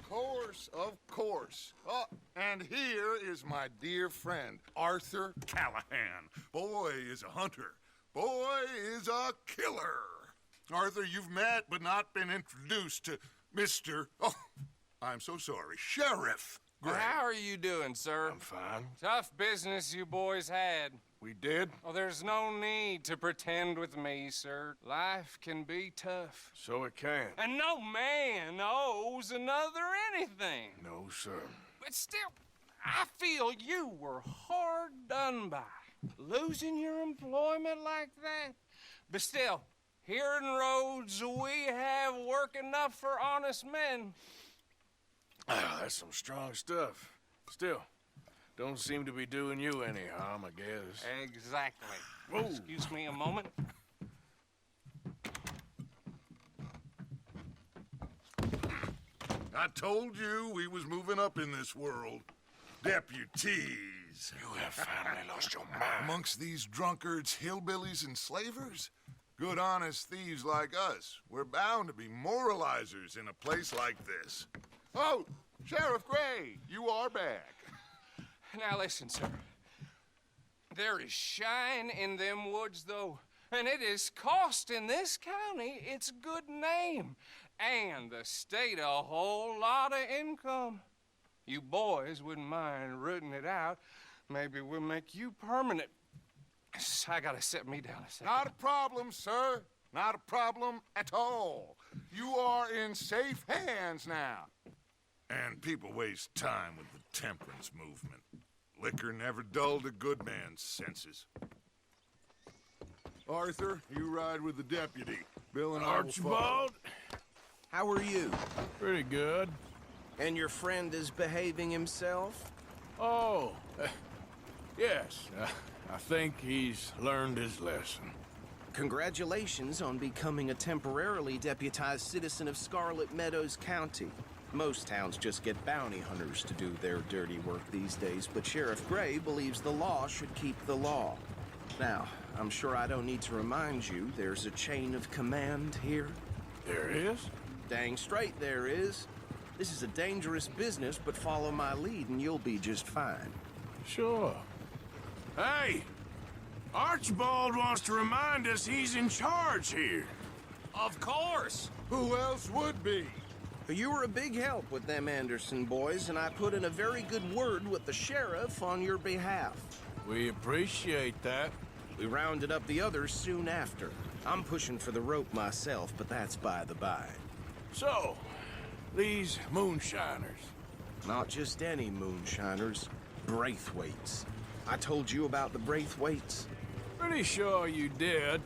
course, of course. Oh, and here is my dear friend, Arthur Callahan. Boy is a hunter. Boy is a killer. Arthur, you've met but not been introduced to Mr. Oh, I'm so sorry, Sheriff Gray. How are you doing, sir? I'm fine. Tough business you boys had. We did? Oh, there's no need to pretend with me, sir. Life can be tough. So it can. And no man owes another anything. No, sir. But still, I feel you were hard done by. Losing your employment like that. But still, here in Rhodes, we have work enough for honest men. Ah, that's some strong stuff. Still, don't seem to be doing you any harm, I guess. Exactly. Whoa. Excuse me a moment. I told you we was moving up in this world. Deputies. You have finally lost your mind. Amongst these drunkards, hillbillies, and slavers? Good, honest thieves like us. We're bound to be moralizers in a place like this. Oh, Sheriff Gray, you are back. Now listen, sir. There is shine in them woods, though, and it is costing this county its good name, and the state a whole lot of income. You boys wouldn't mind rooting it out. Maybe we'll make you permanent. I gotta sit me down a second. Not a problem, sir. Not a problem at all. You are in safe hands now. And people waste time with the temperance movement. Liquor never dulled a good man's senses. Arthur, you ride with the deputy. Bill and I will follow. Archibald? How are you? Pretty good. And your friend is behaving himself? Oh, yes. I think he's learned his lesson. Congratulations on becoming a temporarily deputized citizen of Scarlet Meadows County. Most towns just get bounty hunters to do their dirty work these days, but Sheriff Gray believes the law should keep the law. Now, I'm sure I don't need to remind you there's a chain of command here. There is? Dang straight there is. This is a dangerous business, but follow my lead and you'll be just fine. Sure. Hey! Archibald wants to remind us he's in charge here. Of course. Who else would be? You were a big help with them Anderson boys, and I put in a very good word with the sheriff on your behalf. We appreciate that. We rounded up the others soon after. I'm pushing for the rope myself, but that's by the by. So, these moonshiners. Not just any moonshiners, Braithwaites. I told you about the Braithwaites? Pretty sure you did.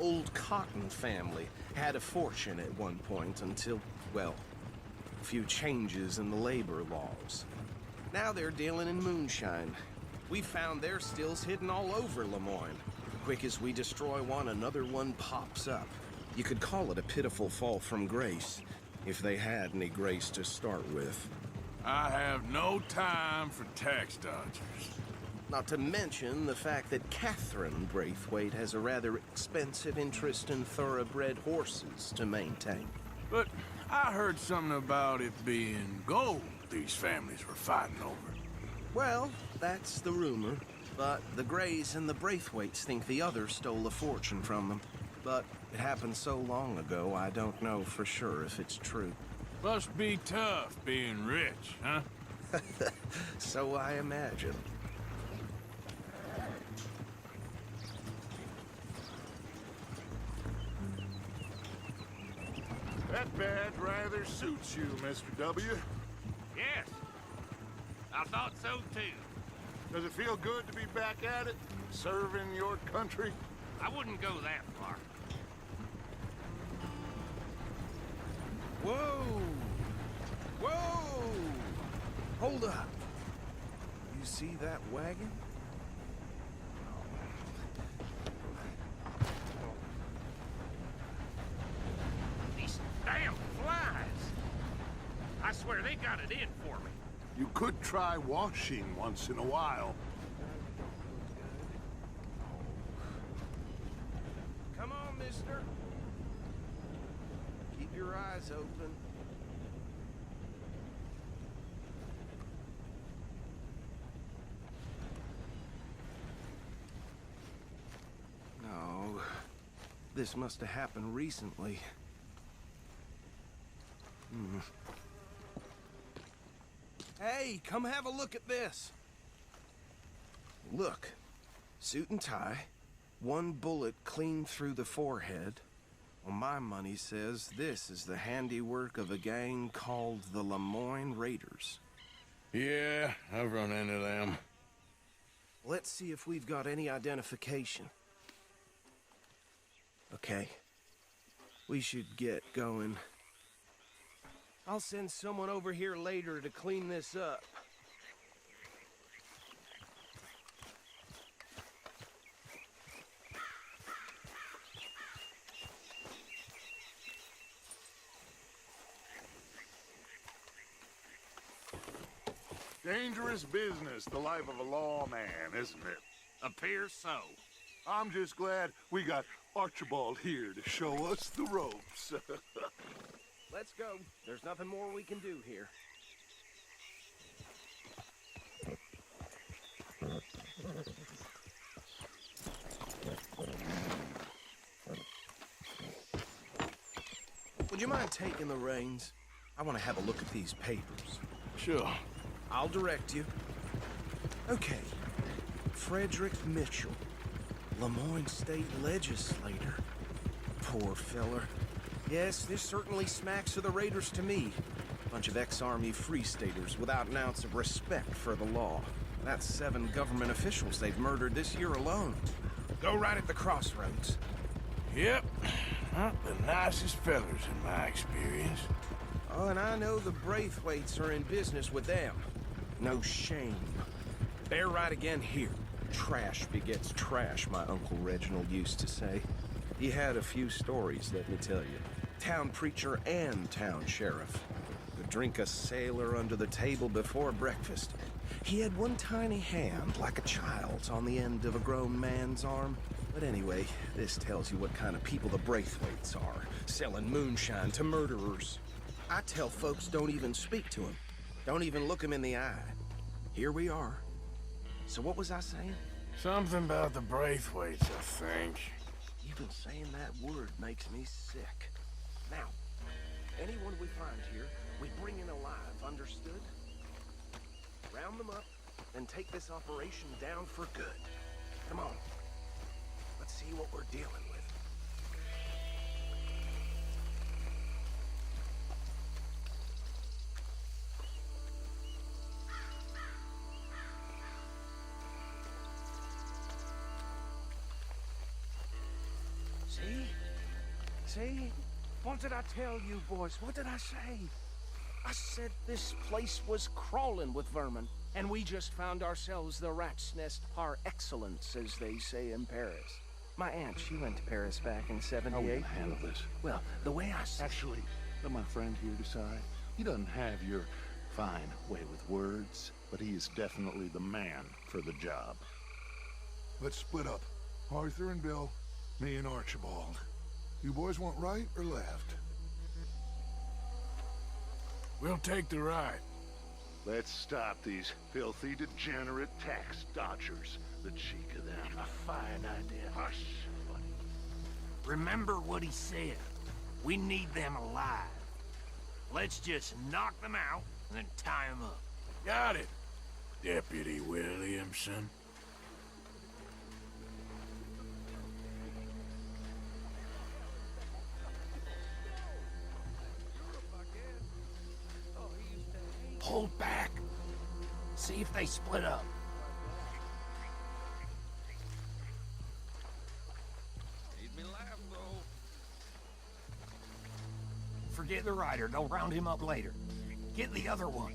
Old Cotton family had a fortune at one point until, well, a few changes in the labor laws. Now they're dealing in moonshine. We found their stills hidden all over Lemoyne. Quick as we destroy one, another one pops up. You could call it a pitiful fall from grace, if they had any grace to start with. I have no time for tax dodgers. Not to mention the fact that Catherine Braithwaite has a rather expensive interest in thoroughbred horses to maintain. But I heard something about it being gold these families were fighting over. Well, that's the rumor. But the Grays and the Braithwaites think the others stole a fortune from them. But it happened so long ago, I don't know for sure if it's true. Must be tough being rich, huh? So I imagine. That badge rather suits you, Mr. W. Yes, I thought so too. Does it feel good to be back at it, serving your country? I wouldn't go that far. Whoa! Whoa! Hold up. You see that wagon? These damn flies! I swear they got it in for me. You could try washing once in a while. Come on, mister. Keep your eyes open. This must have happened recently. Hey, come have a look at this. Look, suit and tie, one bullet clean through the forehead. Well, my money says this is the handiwork of a gang called the Lemoyne Raiders. Yeah, I've run into them. Let's see if we've got any identification. Okay. We should get going. I'll send someone over here later to clean this up. Dangerous business, the life of a lawman, isn't it? Appears so. I'm just glad we got Archibald here to show us the ropes. Let's go. There's nothing more we can do here. Would you mind taking the reins? I want to have a look at these papers. Sure. I'll direct you. Okay. Frederick Mitchell, Lemoyne State Legislator. Poor feller. Yes, this certainly smacks of the Raiders to me. Bunch of ex-Army Free Staters without an ounce of respect for the law. That's 7 government officials they've murdered this year alone. Go right at the crossroads. Yep. Not the nicest fellers in my experience. Oh, and I know the Braithwaites are in business with them. No shame. Bear right again here. Trash begets trash, my Uncle Reginald used to say. He had a few stories, let me tell you. Town preacher and town sheriff. Could drink a sailor under the table before breakfast. He had one tiny hand, like a child's, on the end of a grown man's arm. But anyway, this tells you what kind of people the Braithwaites are, selling moonshine to murderers. I tell folks don't even speak to him. Don't even look him in the eye. Here we are. So what was I saying? Something about the Braithwaites, I think. Even saying that word makes me sick. Now, anyone we find here, we bring in alive, understood? Round them up, and take this operation down for good. Come on. Let's see what we're dealing with. See? What did I tell you, boys? What did I say? I said this place was crawling with vermin, and we just found ourselves the rat's nest par excellence, as they say in Paris. My aunt, she went to Paris back in '78. How are we gonna handle this? Well, the way I said... Actually, let my friend here decide. He doesn't have your fine way with words, but he is definitely the man for the job. Let's split up. Arthur and Bill, me and Archibald. You boys want right or left? We'll take the right. Let's stop these filthy, degenerate tax dodgers. The cheek of them. A fine idea. Hush, buddy. Remember what he said. We need them alive. Let's just knock them out and then tie them up. Got it, Deputy Williamson. Hold back. See if they split up. Made me laugh, though. Forget the rider. They'll round him up later. Get the other one.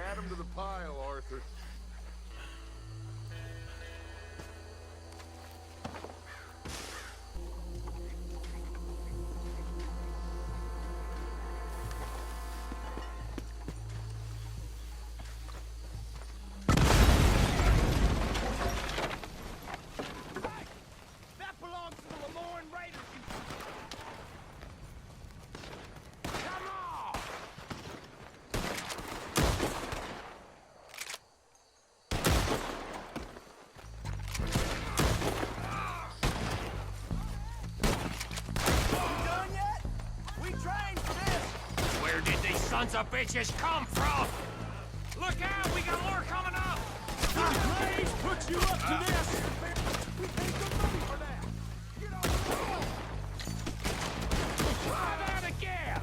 Add them to the pile, Arthur. That belongs to the Lemoyne Raiders. Come on! Done yet? We trained for this. Where did these sons of bitches come from? Look out, we got more coming up! Praise puts you up to this! We paid some money for that! Get on the road! Try that again!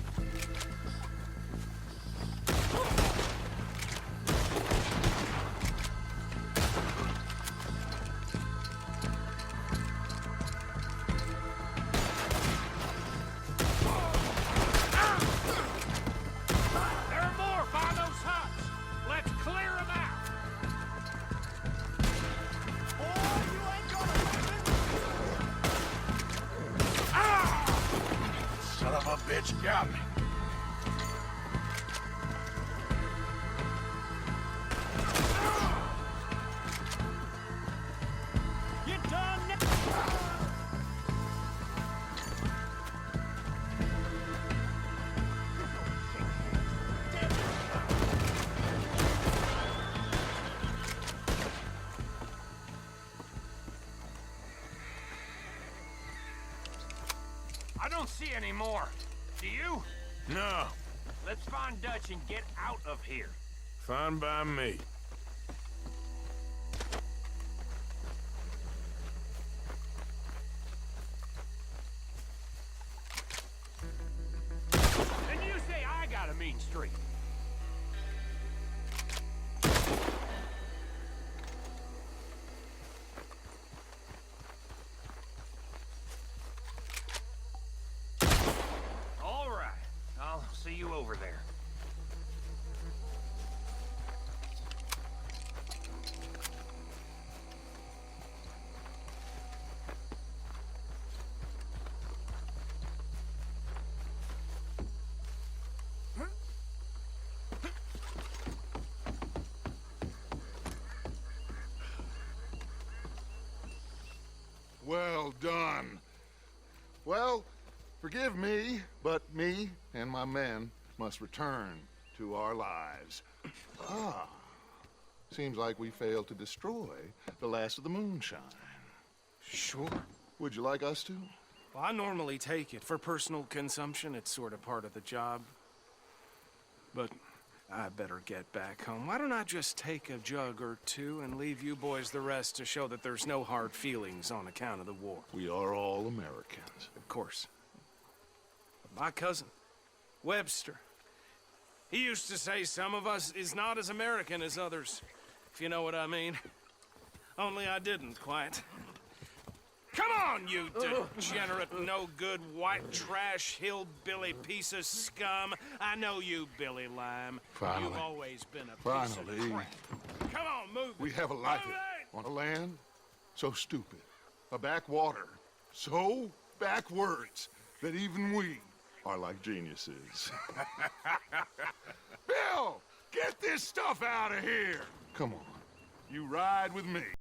There are more by those huts! Let's clear them out! Boy, you ain't gonna Son of a bitch got me. You done now? I don't see any more. Do you? No, Let's find Dutch and get out of here. fine by me. And you say I got a mean streak. All right. I'll see you over there. Well done. Well, forgive me, but me and my men must return to our lives. Ah, seems like we failed to destroy the last of the moonshine. Sure. Would you like us to? Well, I normally take it for personal consumption. It's sort of part of the job. But I better get back home. Why don't I just take a jug or two and leave you boys the rest to show that there's no hard feelings on account of the war? We are all Americans. Of course. But my cousin, Webster, he used to say some of us is not as American as others, if you know what I mean. Only I didn't quite. Come on, you degenerate, no-good, white trash, hillbilly piece of scum. I know you, Billy Lime. Finally. You've always been a piece Finally. of crap. Come on, move it. We have a life Move it! on a land so stupid, a backwater so backwards that even we are like geniuses. Bill, get this stuff out of here. Come on, you ride with me.